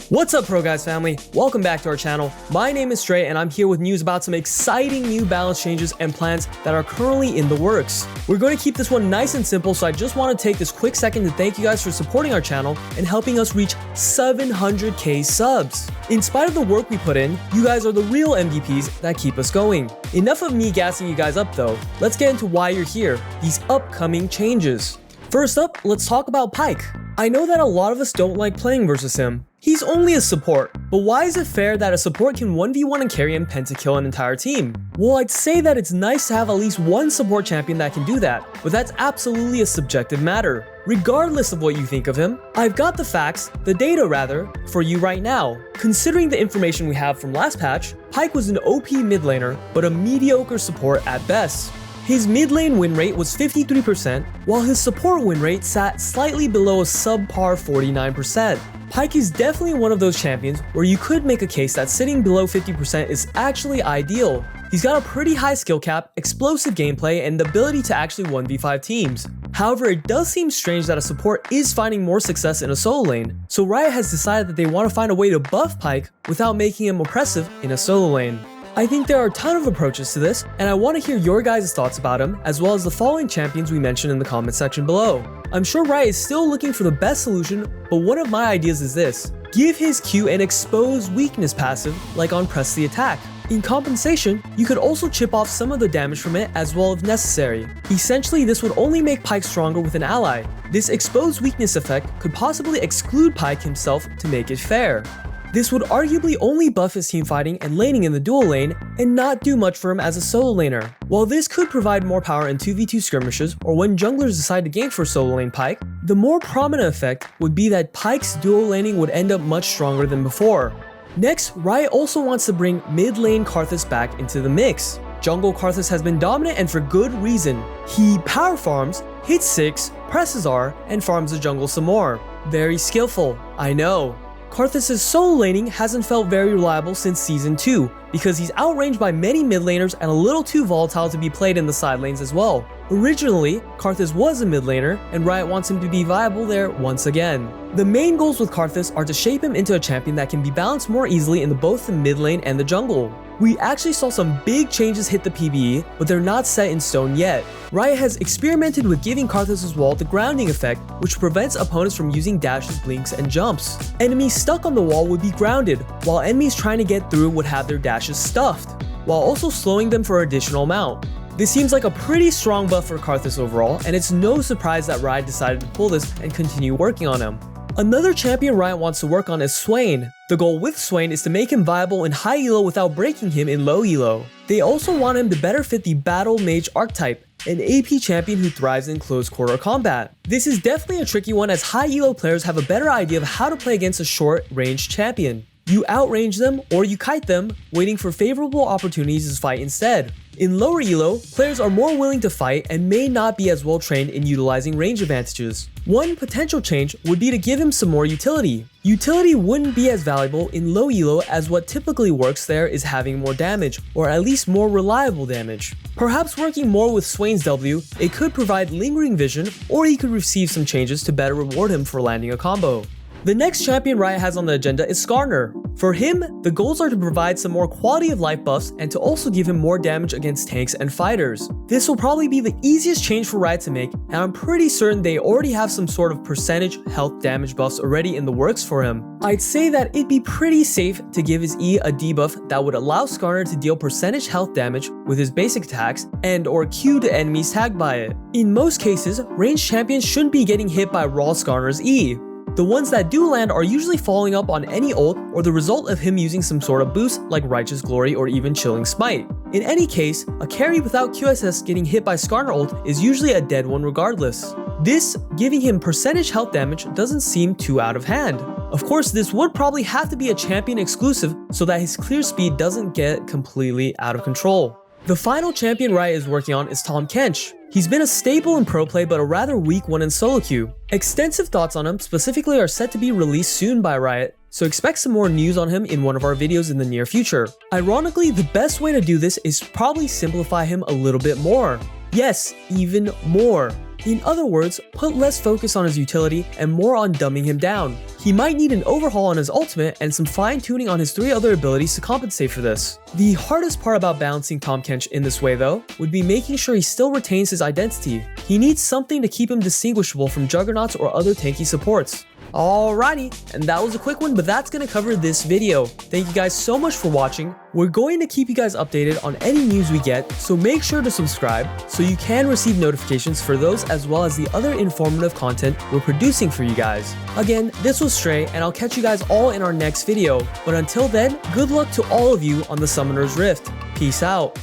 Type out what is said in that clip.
What's up, ProGuides family? Welcome back to our channel. My name is Stray and I'm here with news about some exciting new balance changes and plans that are currently in the works. We're going to keep this one nice and simple, so I just want to take this quick second to thank you guys for supporting our channel and helping us reach 700k subs. In spite of the work we put in, you guys are the real MVPs that keep us going. Enough of me gassing you guys up though. Let's get into why you're here, these upcoming changes. First up, let's talk about Pyke. I know that a lot of us don't like playing versus him. He's only a support, but why is it fair that a support can 1v1 and carry and pentakill an entire team? Well, I'd say that it's nice to have at least one support champion that can do that, but that's absolutely a subjective matter. Regardless of what you think of him, I've got the facts, the data rather, for you right now. Considering the information we have from last patch, Pyke was an OP mid laner, but a mediocre support at best. His mid lane win rate was 53%, while his support win rate sat slightly below a subpar 49%. Pyke is definitely one of those champions where you could make a case that sitting below 50% is actually ideal. He's got a pretty high skill cap, explosive gameplay, and the ability to actually 1v5 teams. However, it does seem strange that a support is finding more success in a solo lane, so Riot has decided that they want to find a way to buff Pyke without making him oppressive in a solo lane. I think there are a ton of approaches to this, and I want to hear your guys' thoughts about him, as well as the following champions we mentioned in the comment section below. I'm sure Riot is still looking for the best solution, but one of my ideas is this. Give his Q an exposed weakness passive, like on Press the Attack. In compensation, you could also chip off some of the damage from it as well if necessary. Essentially, this would only make Pyke stronger with an ally. This exposed weakness effect could possibly exclude Pyke himself to make it fair. This would arguably only buff his teamfighting and laning in the dual lane and not do much for him as a solo laner. While this could provide more power in 2v2 skirmishes or when junglers decide to gank for solo lane Pyke, the more prominent effect would be that Pyke's dual laning would end up much stronger than before. Next, Riot also wants to bring mid lane Karthus back into the mix. Jungle Karthus has been dominant and for good reason. He power farms, hits 6, presses R, and farms the jungle some more. Very skillful, I know. Karthus' solo laning hasn't felt very reliable since Season 2, because he's outranged by many mid laners and a little too volatile to be played in the side lanes as well. Originally, Karthus was a mid laner, and Riot wants him to be viable there once again. The main goals with Karthus are to shape him into a champion that can be balanced more easily in both the mid lane and the jungle. We actually saw some big changes hit the PvE, but they're not set in stone yet. Riot has experimented with giving Karthus' wall the grounding effect, which prevents opponents from using dashes, blinks, and jumps. Enemies stuck on the wall would be grounded, while enemies trying to get through would have their dashes stuffed, while also slowing them for an additional amount. This seems like a pretty strong buff for Karthus overall, and it's no surprise that Riot decided to pull this and continue working on him. Another champion Riot wants to work on is Swain. The goal with Swain is to make him viable in high elo without breaking him in low elo. They also want him to better fit the battle mage archetype, an AP champion who thrives in close quarter combat. This is definitely a tricky one, as high elo players have a better idea of how to play against a short range champion. You outrange them or you kite them, waiting for favorable opportunities to fight instead. In lower elo, players are more willing to fight and may not be as well trained in utilizing range advantages. One potential change would be to give him some more utility. Utility wouldn't be as valuable in low elo, as what typically works there is having more damage, or at least more reliable damage. Perhaps working more with Swain's W, it could provide lingering vision, or he could receive some changes to better reward him for landing a combo. The next champion Riot has on the agenda is SKARNER. For him, the goals are to provide some more quality of life buffs and to also give him more damage against tanks and fighters. This will probably be the easiest change for Riot to make, and I'm pretty certain they already have some sort of percentage health damage buffs already in the works for him. I'd say that it'd be pretty safe to give his E a debuff that would allow SKARNER to deal percentage health damage with his basic attacks and or Q to enemies tagged by it. In most cases, ranged champions shouldn't be getting hit by raw SKARNER's E. The ones that do land are usually following up on any ult or the result of him using some sort of boost like Righteous Glory or even Chilling Smite. In any case, a carry without QSS getting hit by SKARNER ult is usually a dead one regardless. This, giving him percentage health damage, doesn't seem too out of hand. Of course, this would probably have to be a champion exclusive so that his clear speed doesn't get completely out of control. The final champion Riot is working on is TAHM KENCH. He's been a staple in pro play, but a rather weak one in solo queue. Extensive thoughts on him specifically are set to be released soon by Riot, so expect some more news on him in one of our videos in the near future. Ironically, the best way to do this is probably simplify him a little bit more. Yes, even more. In other words, put less focus on his utility and more on dumbing him down. he might need an overhaul on his ultimate and some fine tuning on his 3 other abilities to compensate for this. The hardest part about balancing Tahm Kench in this way though, would be making sure he still retains his identity. He needs something to keep him distinguishable from juggernauts or other tanky supports. Alrighty, and that was a quick one, but that's gonna cover this video. Thank you guys so much for watching. We're going to keep you guys updated on any news we get, so make sure to subscribe so you can receive notifications for those as well as the other informative content we're producing for you guys. Again, this was Stray, and I'll catch you guys all in our next video. But until then, good luck to all of you on the Summoner's Rift. Peace out.